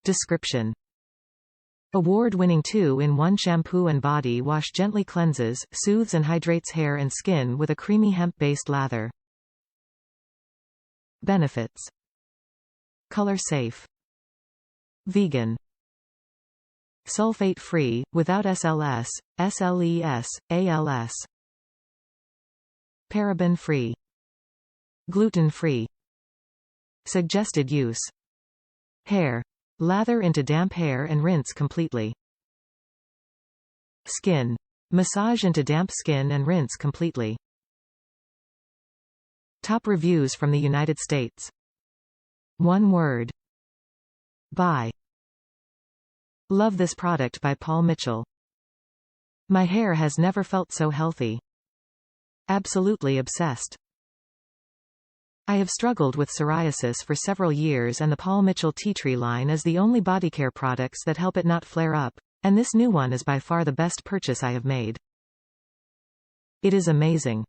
Description: award-winning 2-in-1 shampoo and body wash gently cleanses, soothes and hydrates hair and skin with a creamy hemp-based lather. Benefits: color safe, vegan, sulfate-free, without SLS, SLES, ALS, paraben-free, gluten-free. Suggested use: hair. Lather into damp hair and rinse completely. Skin. Massage into damp skin and rinse completely. Top reviews from the United States. One word: buy. Love this product by Paul Mitchell. My hair has never felt so healthy. Absolutely obsessed. I have struggled with psoriasis for several years, and the Paul Mitchell Tea Tree line is the only body care products that help it not flare up, and this new one is by far the best purchase I have made. It is amazing.